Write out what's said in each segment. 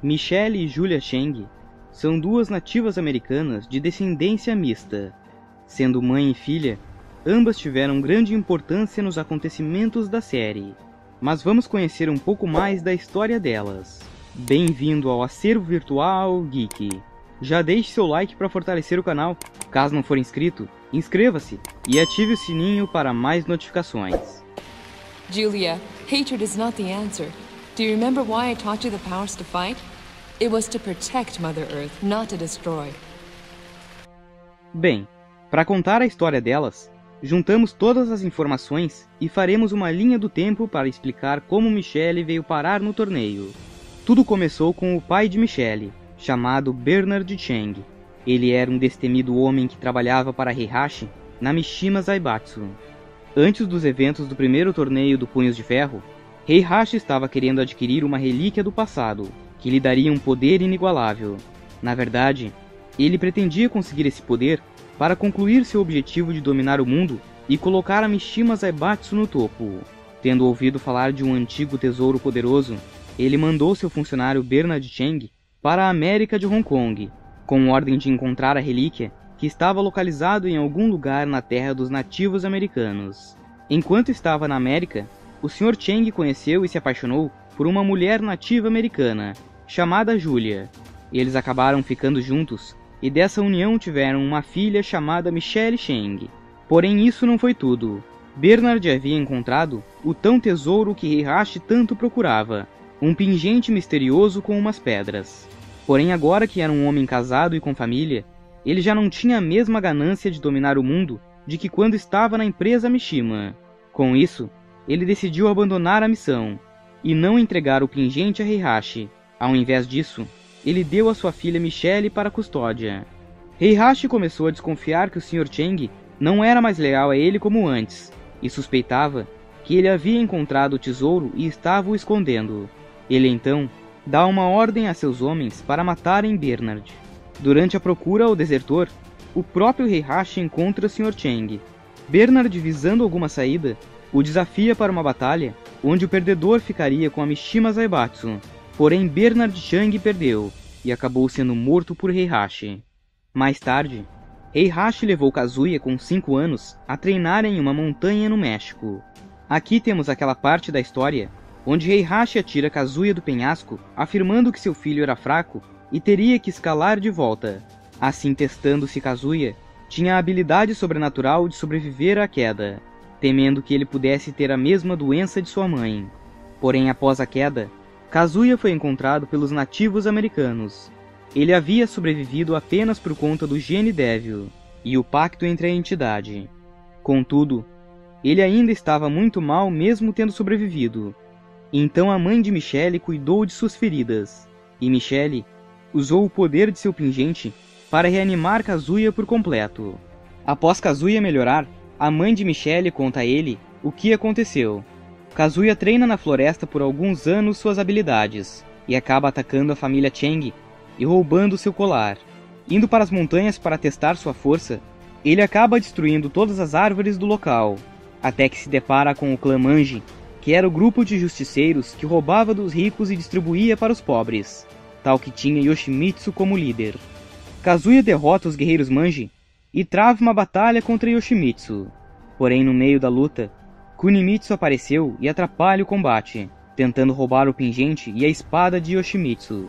Michelle e Julia Cheng são duas nativas americanas de descendência mista. Sendo mãe e filha, ambas tiveram grande importância nos acontecimentos da série. Mas vamos conhecer um pouco mais da história delas. Bem-vindo ao Acervo Virtual Geek. Já deixe seu like para fortalecer o canal. Caso não for inscrito, inscreva-se e ative o sininho para mais notificações. Julia, hatred is not the answer. Do you remember why I taught you the powers to fight? It was to protect Mother Earth, not to destroy. Bem, para contar a história delas, juntamos todas as informações e faremos uma linha do tempo para explicar como Michelle veio parar no torneio. Tudo começou com o pai de Michelle, chamado Bernard Cheng. Ele era um destemido homem que trabalhava para Heihachi na Mishima Zaibatsu. Antes dos eventos do primeiro torneio do Punhos de Ferro, Heihachi estava querendo adquirir uma relíquia do passado, que lhe daria um poder inigualável. Na verdade, ele pretendia conseguir esse poder para concluir seu objetivo de dominar o mundo e colocar a Mishima Zaibatsu no topo. Tendo ouvido falar de um antigo tesouro poderoso, ele mandou seu funcionário Bernard Cheng para a América de Hong Kong, com ordem de encontrar a relíquia que estava localizado em algum lugar na terra dos nativos americanos. Enquanto estava na América, o Sr. Cheng conheceu e se apaixonou por uma mulher nativa americana, chamada Julia. Eles acabaram ficando juntos, e dessa união tiveram uma filha chamada Michelle Cheng. Porém isso não foi tudo. Bernard havia encontrado o tão tesouro que Heihachi tanto procurava, um pingente misterioso com umas pedras. Porém agora que era um homem casado e com família, ele já não tinha a mesma ganância de dominar o mundo de que quando estava na empresa Mishima. Com isso, ele decidiu abandonar a missão e não entregar o pingente a Heihachi. Ao invés disso, ele deu a sua filha Michelle para a custódia. Heihachi começou a desconfiar que o Sr. Cheng não era mais leal a ele como antes, e suspeitava que ele havia encontrado o tesouro e estava o escondendo. Ele então dá uma ordem a seus homens para matarem Bernard. Durante a procura ao desertor, o próprio Heihachi encontra o Sr. Cheng. Bernard, visando alguma saída, o desafia para uma batalha, onde o perdedor ficaria com a Mishima Zaibatsu. Porém, Bernard Cheng perdeu, e acabou sendo morto por Heihachi. Mais tarde, Heihachi levou Kazuya com 5 anos a treinar em uma montanha no México. Aqui temos aquela parte da história onde Heihachi atira Kazuya do penhasco, afirmando que seu filho era fraco e teria que escalar de volta. Assim, testando se Kazuya tinha a habilidade sobrenatural de sobreviver à queda, temendo que ele pudesse ter a mesma doença de sua mãe. Porém, após a queda, Kazuya foi encontrado pelos nativos americanos. Ele havia sobrevivido apenas por conta do Gene Devil e o pacto entre a entidade. Contudo, ele ainda estava muito mal mesmo tendo sobrevivido. Então a mãe de Michelle cuidou de suas feridas, e Michelle usou o poder de seu pingente para reanimar Kazuya por completo. Após Kazuya melhorar, a mãe de Michelle conta a ele o que aconteceu. Kazuya treina na floresta por alguns anos suas habilidades, e acaba atacando a família Cheng e roubando seu colar. Indo para as montanhas para testar sua força, ele acaba destruindo todas as árvores do local, até que se depara com o clã Manji, que era o grupo de justiceiros que roubava dos ricos e distribuía para os pobres, tal que tinha Yoshimitsu como líder. Kazuya derrota os guerreiros Manji e trava uma batalha contra Yoshimitsu. Porém, no meio da luta, Kunimitsu apareceu e atrapalha o combate, tentando roubar o pingente e a espada de Yoshimitsu.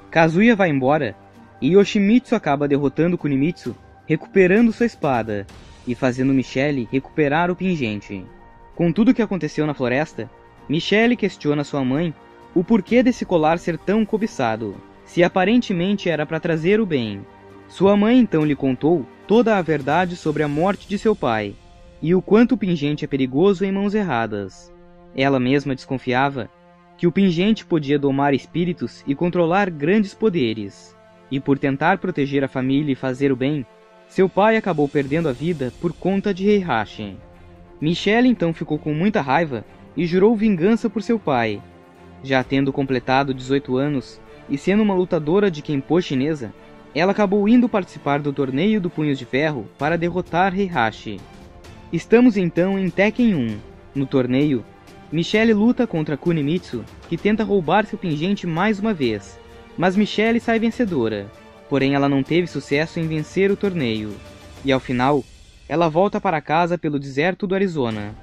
Kazuya vai embora e Yoshimitsu acaba derrotando Kunimitsu, recuperando sua espada e fazendo Michelle recuperar o pingente. Com tudo o que aconteceu na floresta, Michelle questiona sua mãe o porquê desse colar ser tão cobiçado, se aparentemente era para trazer o bem. Sua mãe então lhe contou toda a verdade sobre a morte de seu pai, e o quanto o pingente é perigoso em mãos erradas. Ela mesma desconfiava que o pingente podia domar espíritos e controlar grandes poderes, e por tentar proteger a família e fazer o bem, seu pai acabou perdendo a vida por conta de Heihachi. Michelle então ficou com muita raiva e jurou vingança por seu pai. Já tendo completado 18 anos e sendo uma lutadora de Kenpo chinesa, ela acabou indo participar do torneio do Punhos de Ferro para derrotar Heihachi. Estamos então em Tekken 1. No torneio, Michelle luta contra Kunimitsu, que tenta roubar seu pingente mais uma vez, mas Michelle sai vencedora. Porém, ela não teve sucesso em vencer o torneio. E ao final, ela volta para casa pelo deserto do Arizona.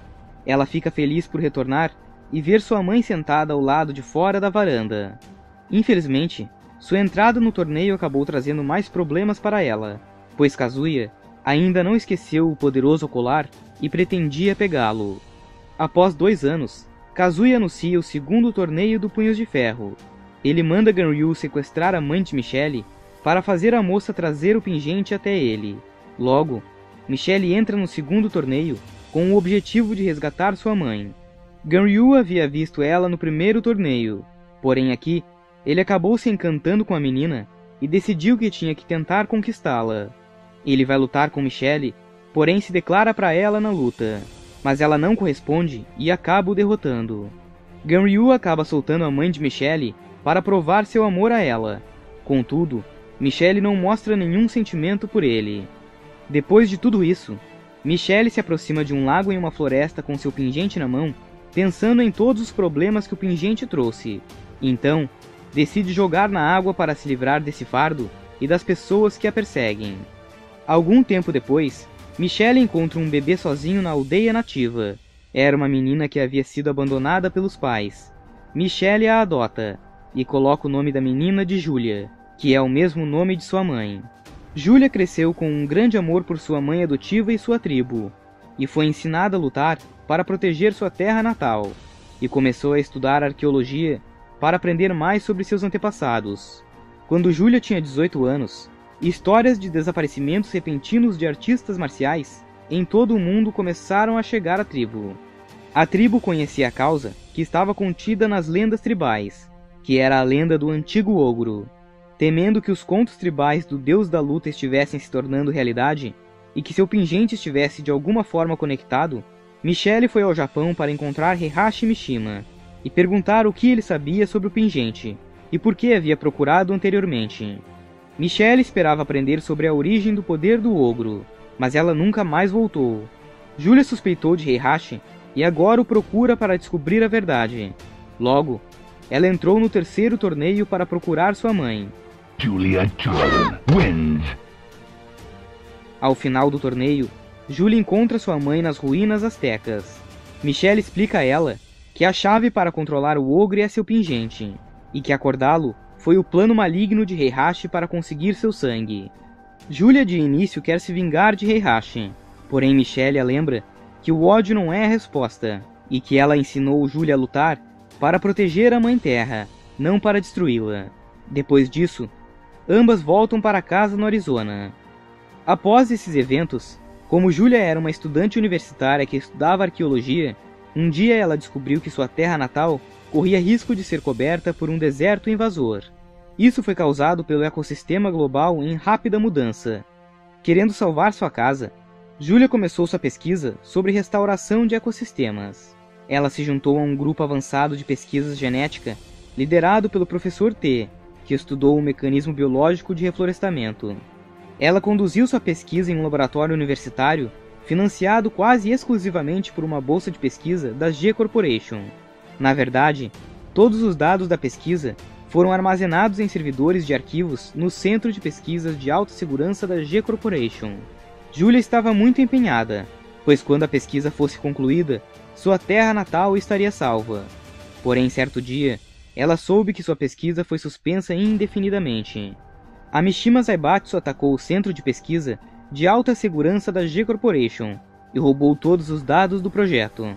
Ela fica feliz por retornar e ver sua mãe sentada ao lado de fora da varanda. Infelizmente, sua entrada no torneio acabou trazendo mais problemas para ela, pois Kazuya ainda não esqueceu o poderoso colar e pretendia pegá-lo. Após 2 anos, Kazuya anuncia o segundo torneio do Punhos de Ferro. Ele manda Ganryu sequestrar a mãe de Michelle para fazer a moça trazer o pingente até ele. Logo, Michelle entra no segundo torneio com o objetivo de resgatar sua mãe. Ganryu havia visto ela no primeiro torneio, porém aqui, ele acabou se encantando com a menina e decidiu que tinha que tentar conquistá-la. Ele vai lutar com Michelle, porém se declara para ela na luta, mas ela não corresponde e acaba o derrotando. Ganryu acaba soltando a mãe de Michelle para provar seu amor a ela. Contudo, Michelle não mostra nenhum sentimento por ele. Depois de tudo isso, Michelle se aproxima de um lago em uma floresta com seu pingente na mão, pensando em todos os problemas que o pingente trouxe. Então, decide jogar na água para se livrar desse fardo e das pessoas que a perseguem. Algum tempo depois, Michelle encontra um bebê sozinho na aldeia nativa. Era uma menina que havia sido abandonada pelos pais. Michelle a adota e coloca o nome da menina de Julia, que é o mesmo nome de sua mãe. Julia cresceu com um grande amor por sua mãe adotiva e sua tribo, e foi ensinada a lutar para proteger sua terra natal, e começou a estudar arqueologia para aprender mais sobre seus antepassados. Quando Julia tinha 18 anos, histórias de desaparecimentos repentinos de artistas marciais em todo o mundo começaram a chegar à tribo. A tribo conhecia a causa que estava contida nas lendas tribais, que era a lenda do antigo ogro. Temendo que os contos tribais do deus da luta estivessem se tornando realidade, e que seu pingente estivesse de alguma forma conectado, Michelle foi ao Japão para encontrar Heihachi Mishima, e perguntar o que ele sabia sobre o pingente, e por que havia procurado anteriormente. Michelle esperava aprender sobre a origem do poder do ogro, mas ela nunca mais voltou. Julia suspeitou de Heihachi, e agora o procura para descobrir a verdade. Logo, ela entrou no terceiro torneio para procurar sua mãe. Julia Jordan wins. Ao final do torneio, Julia encontra sua mãe nas ruínas astecas. Michelle explica a ela que a chave para controlar o ogro é seu pingente, e que acordá-lo foi o plano maligno de Heihachi para conseguir seu sangue. Julia de início quer se vingar de Heihachi, porém Michelle a lembra que o ódio não é a resposta, e que ela ensinou Julia a lutar para proteger a Mãe Terra, não para destruí-la. Depois disso, ambas voltam para casa no Arizona. Após esses eventos, como Julia era uma estudante universitária que estudava arqueologia, um dia ela descobriu que sua terra natal corria risco de ser coberta por um deserto invasor. Isso foi causado pelo ecossistema global em rápida mudança. Querendo salvar sua casa, Julia começou sua pesquisa sobre restauração de ecossistemas. Ela se juntou a um grupo avançado de pesquisa genética liderado pelo professor T, que estudou o mecanismo biológico de reflorestamento. Ela conduziu sua pesquisa em um laboratório universitário, financiado quase exclusivamente por uma bolsa de pesquisa da G Corporation. Na verdade, todos os dados da pesquisa foram armazenados em servidores de arquivos no Centro de Pesquisas de Alta Segurança da G Corporation. Julia estava muito empenhada, pois quando a pesquisa fosse concluída, sua terra natal estaria salva. Porém, certo dia, ela soube que sua pesquisa foi suspensa indefinidamente. A Mishima Zaibatsu atacou o centro de pesquisa de alta segurança da G Corporation e roubou todos os dados do projeto.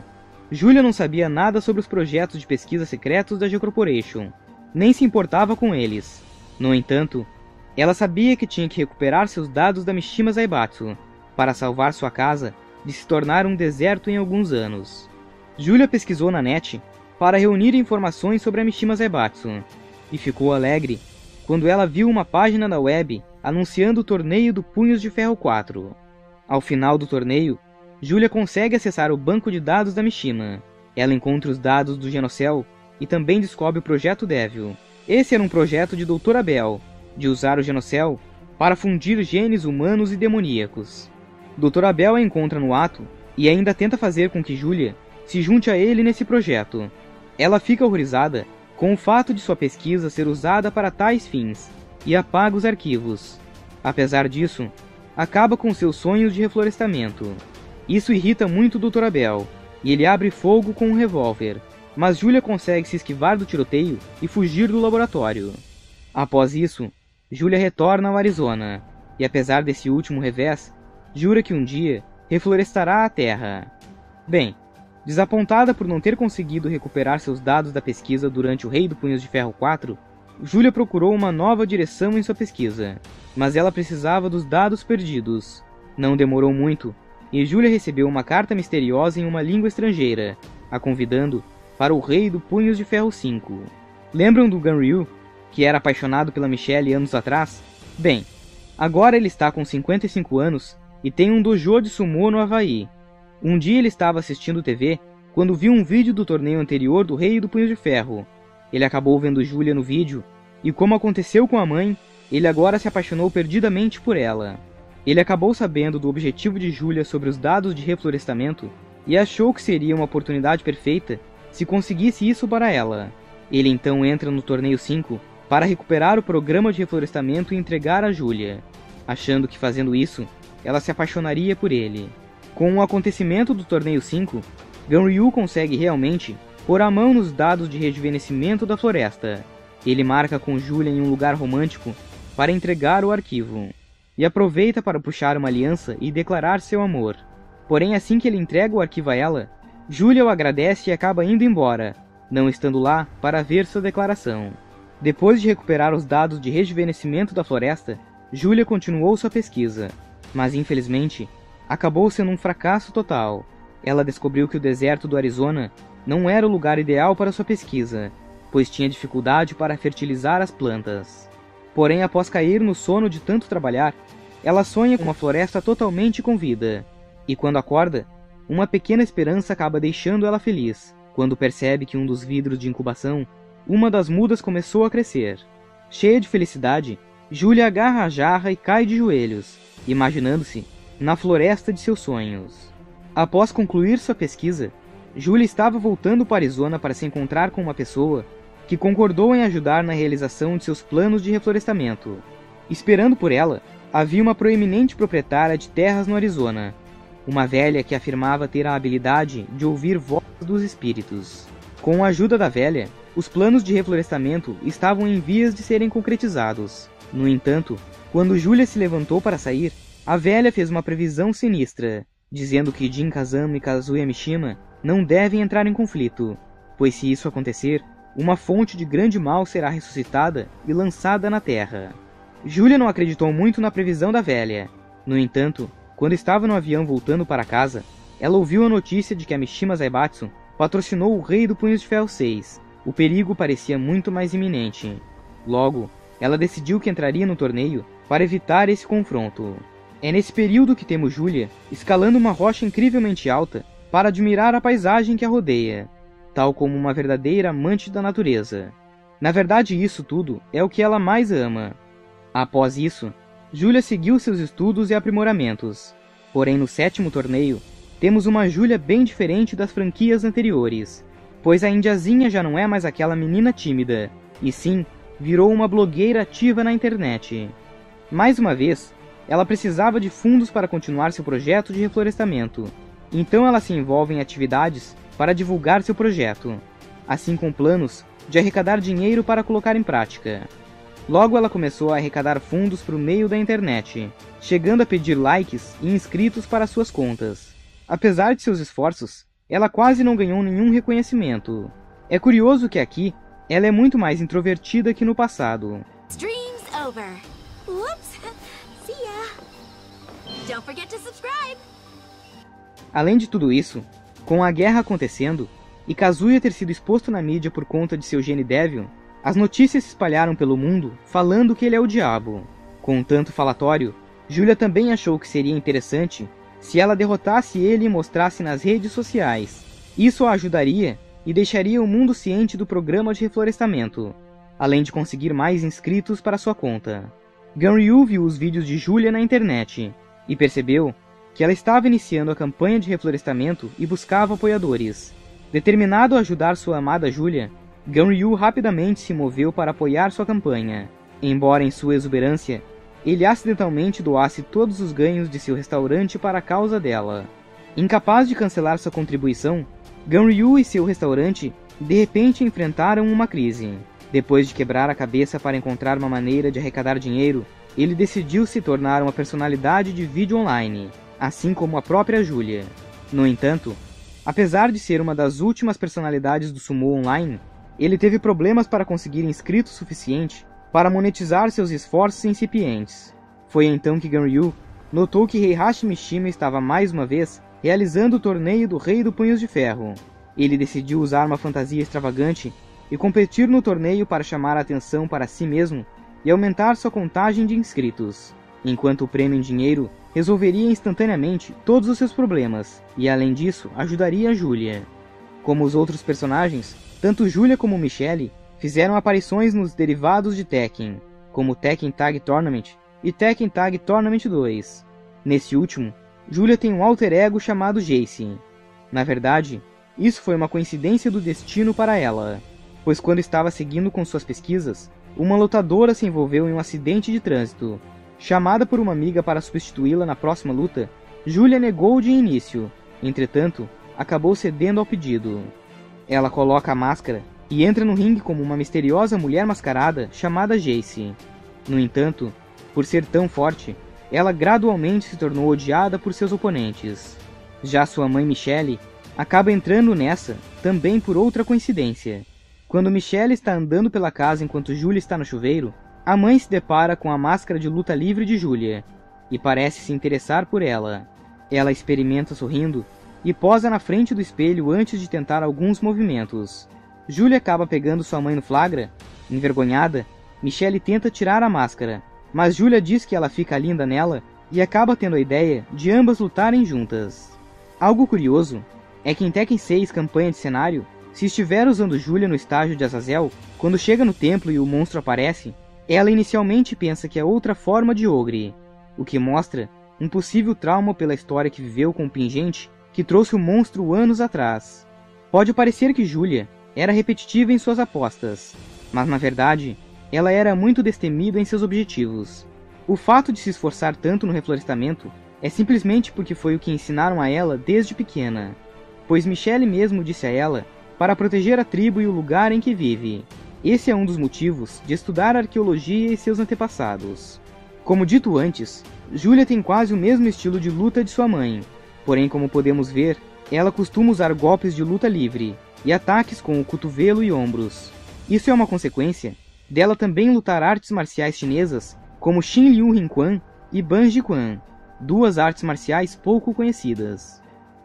Julia não sabia nada sobre os projetos de pesquisa secretos da G Corporation, nem se importava com eles. No entanto, ela sabia que tinha que recuperar seus dados da Mishima Zaibatsu para salvar sua casa de se tornar um deserto em alguns anos. Julia pesquisou na net para reunir informações sobre a Mishima Zaibatsu, e ficou alegre quando ela viu uma página da web anunciando o torneio do Punhos de Ferro 4. Ao final do torneio, Julia consegue acessar o banco de dados da Mishima. Ela encontra os dados do Genocell e também descobre o Projeto Devil. Esse era um projeto de Dr. Abel, de usar o Genocell para fundir genes humanos e demoníacos. Dr. Abel a encontra no ato e ainda tenta fazer com que Julia se junte a ele nesse projeto. Ela fica horrorizada com o fato de sua pesquisa ser usada para tais fins, e apaga os arquivos. Apesar disso, acaba com seus sonhos de reflorestamento. Isso irrita muito o Dr. Abel, e ele abre fogo com um revólver, mas Julia consegue se esquivar do tiroteio e fugir do laboratório. Após isso, Julia retorna ao Arizona, e apesar desse último revés, jura que um dia reflorestará a Terra. Bem, desapontada por não ter conseguido recuperar seus dados da pesquisa durante o Rei do Punhos de Ferro 4, Julia procurou uma nova direção em sua pesquisa, mas ela precisava dos dados perdidos. Não demorou muito, e Julia recebeu uma carta misteriosa em uma língua estrangeira, a convidando para o Rei do Punhos de Ferro 5. Lembram do Ganryu, que era apaixonado pela Michelle anos atrás? Bem, agora ele está com 55 anos e tem um dojo de sumô no Havaí. Um dia ele estava assistindo TV quando viu um vídeo do torneio anterior do Rei do Punho de Ferro. Ele acabou vendo Julia no vídeo, e como aconteceu com a mãe, ele agora se apaixonou perdidamente por ela. Ele acabou sabendo do objetivo de Julia sobre os dados de reflorestamento e achou que seria uma oportunidade perfeita se conseguisse isso para ela. Ele então entra no torneio 5 para recuperar o programa de reflorestamento e entregar a Julia, achando que fazendo isso, ela se apaixonaria por ele. Com o acontecimento do torneio 5, Ganryu consegue realmente pôr a mão nos dados de rejuvenescimento da floresta. Ele marca com Julia em um lugar romântico para entregar o arquivo, e aproveita para puxar uma aliança e declarar seu amor. Porém, assim que ele entrega o arquivo a ela, Julia o agradece e acaba indo embora, não estando lá para ver sua declaração. Depois de recuperar os dados de rejuvenescimento da floresta, Julia continuou sua pesquisa, mas infelizmente, acabou sendo um fracasso total. Ela descobriu que o deserto do Arizona não era o lugar ideal para sua pesquisa, pois tinha dificuldade para fertilizar as plantas. Porém, após cair no sono de tanto trabalhar, ela sonha com uma floresta totalmente com vida, e quando acorda, uma pequena esperança acaba deixando ela feliz, quando percebe que um dos vidros de incubação, uma das mudas começou a crescer. Cheia de felicidade, Julia agarra a jarra e cai de joelhos, imaginando-se na floresta de seus sonhos. Após concluir sua pesquisa, Julia estava voltando para Arizona para se encontrar com uma pessoa que concordou em ajudar na realização de seus planos de reflorestamento. Esperando por ela, havia uma proeminente proprietária de terras no Arizona, uma velha que afirmava ter a habilidade de ouvir vozes dos espíritos. Com a ajuda da velha, os planos de reflorestamento estavam em vias de serem concretizados. No entanto, quando Julia se levantou para sair, a velha fez uma previsão sinistra, dizendo que Jin Kazama e Kazuya Mishima não devem entrar em conflito, pois se isso acontecer, uma fonte de grande mal será ressuscitada e lançada na Terra. Julia não acreditou muito na previsão da velha. No entanto, quando estava no avião voltando para casa, ela ouviu a notícia de que a Mishima Zaibatsu patrocinou o Rei do Punhos de Ferro 6. O perigo parecia muito mais iminente. Logo, ela decidiu que entraria no torneio para evitar esse confronto. É nesse período que temos Julia escalando uma rocha incrivelmente alta para admirar a paisagem que a rodeia, tal como uma verdadeira amante da natureza. Na verdade, isso tudo é o que ela mais ama. Após isso, Julia seguiu seus estudos e aprimoramentos. Porém, no 7º torneio, temos uma Julia bem diferente das franquias anteriores, pois a indiazinha já não é mais aquela menina tímida, e sim, virou uma blogueira ativa na internet. Mais uma vez, ela precisava de fundos para continuar seu projeto de reflorestamento, então ela se envolve em atividades para divulgar seu projeto, assim com planos de arrecadar dinheiro para colocar em prática. Logo ela começou a arrecadar fundos por meio da internet, chegando a pedir likes e inscritos para suas contas. Apesar de seus esforços, ela quase não ganhou nenhum reconhecimento. É curioso que aqui, ela é muito mais introvertida que no passado. Stream's over. Whoops. See ya. Don't forget to subscribe. Além de tudo isso, com a guerra acontecendo e Kazuya ter sido exposto na mídia por conta de seu gene débil, as notícias se espalharam pelo mundo falando que ele é o diabo. Com tanto falatório, Julia também achou que seria interessante se ela derrotasse ele e mostrasse nas redes sociais. Isso a ajudaria e deixaria o mundo ciente do programa de reflorestamento, além de conseguir mais inscritos para sua conta. Ganryu viu os vídeos de Julia na internet e percebeu que ela estava iniciando a campanha de reflorestamento e buscava apoiadores. Determinado a ajudar sua amada Julia, Ganryu rapidamente se moveu para apoiar sua campanha, embora em sua exuberância, ele acidentalmente doasse todos os ganhos de seu restaurante para a causa dela. Incapaz de cancelar sua contribuição, Ganryu e seu restaurante de repente enfrentaram uma crise. Depois de quebrar a cabeça para encontrar uma maneira de arrecadar dinheiro, ele decidiu se tornar uma personalidade de vídeo online, assim como a própria Julia. No entanto, apesar de ser uma das últimas personalidades do sumo online, ele teve problemas para conseguir inscritos suficiente para monetizar seus esforços incipientes. Foi então que Ganryu notou que Heihachi Mishima estava mais uma vez realizando o torneio do Rei do Punhos de Ferro. Ele decidiu usar uma fantasia extravagante e competir no torneio para chamar a atenção para si mesmo e aumentar sua contagem de inscritos, enquanto o prêmio em dinheiro resolveria instantaneamente todos os seus problemas, e além disso, ajudaria a Julia. Como os outros personagens, tanto Julia como Michelle fizeram aparições nos derivados de Tekken, como Tekken Tag Tournament e Tekken Tag Tournament 2. Nesse último, Julia tem um alter ego chamado Jace. Na verdade, isso foi uma coincidência do destino para ela, pois quando estava seguindo com suas pesquisas, uma lutadora se envolveu em um acidente de trânsito. Chamada por uma amiga para substituí-la na próxima luta, Julia negou de início, entretanto, acabou cedendo ao pedido. Ela coloca a máscara e entra no ringue como uma misteriosa mulher mascarada chamada Jace. No entanto, por ser tão forte, ela gradualmente se tornou odiada por seus oponentes. Já sua mãe Michelle acaba entrando nessa também por outra coincidência. Quando Michelle está andando pela casa enquanto Julia está no chuveiro, a mãe se depara com a máscara de luta livre de Julia e parece se interessar por ela. Ela experimenta sorrindo e posa na frente do espelho antes de tentar alguns movimentos. Julia acaba pegando sua mãe no flagra. Envergonhada, Michelle tenta tirar a máscara, mas Julia diz que ela fica linda nela e acaba tendo a ideia de ambas lutarem juntas. Algo curioso é que em Tekken 6 campanha de cenário, se estiver usando Julia no estágio de Azazel, quando chega no templo e o monstro aparece, ela inicialmente pensa que é outra forma de Ogre, o que mostra um possível trauma pela história que viveu com o pingente que trouxe o monstro anos atrás. Pode parecer que Julia era repetitiva em suas apostas, mas na verdade, ela era muito destemida em seus objetivos. O fato de se esforçar tanto no reflorestamento é simplesmente porque foi o que ensinaram a ela desde pequena, pois Michelle mesmo disse a ela para proteger a tribo e o lugar em que vive. Esse é um dos motivos de estudar arqueologia e seus antepassados. Como dito antes, Julia tem quase o mesmo estilo de luta de sua mãe, porém como podemos ver, ela costuma usar golpes de luta livre e ataques com o cotovelo e ombros. Isso é uma consequência dela também lutar artes marciais chinesas como Xin Liu Rinquan e Ban Jiquan, duas artes marciais pouco conhecidas.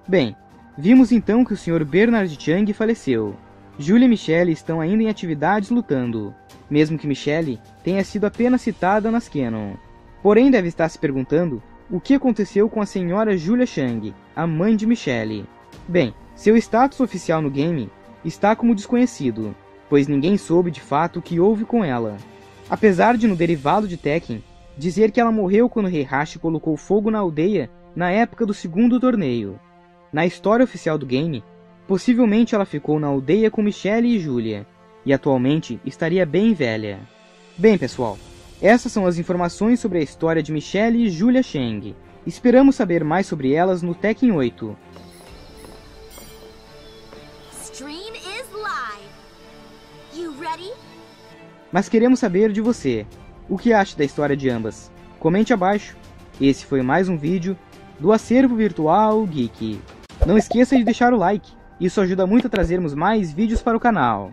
Bem, vimos então que o Sr. Bernard Chang faleceu. Julia e Michelle estão ainda em atividades lutando, mesmo que Michelle tenha sido apenas citada nas canon. Porém deve estar se perguntando o que aconteceu com a Sra. Julia Chang, a mãe de Michelle. Bem, seu status oficial no game está como desconhecido, pois ninguém soube de fato o que houve com ela. Apesar de no derivado de Tekken dizer que ela morreu quando Heihachi colocou fogo na aldeia na época do segundo torneio. Na história oficial do game, possivelmente ela ficou na aldeia com Michelle e Julia, e atualmente estaria bem velha. Bem pessoal, essas são as informações sobre a história de Michelle e Julia Chang. Esperamos saber mais sobre elas no Tekken 8. Stream is live. You ready? Mas queremos saber de você. O que acha da história de ambas? Comente abaixo. Esse foi mais um vídeo do Acervo Virtual Geek. Não esqueça de deixar o like, isso ajuda muito a trazermos mais vídeos para o canal.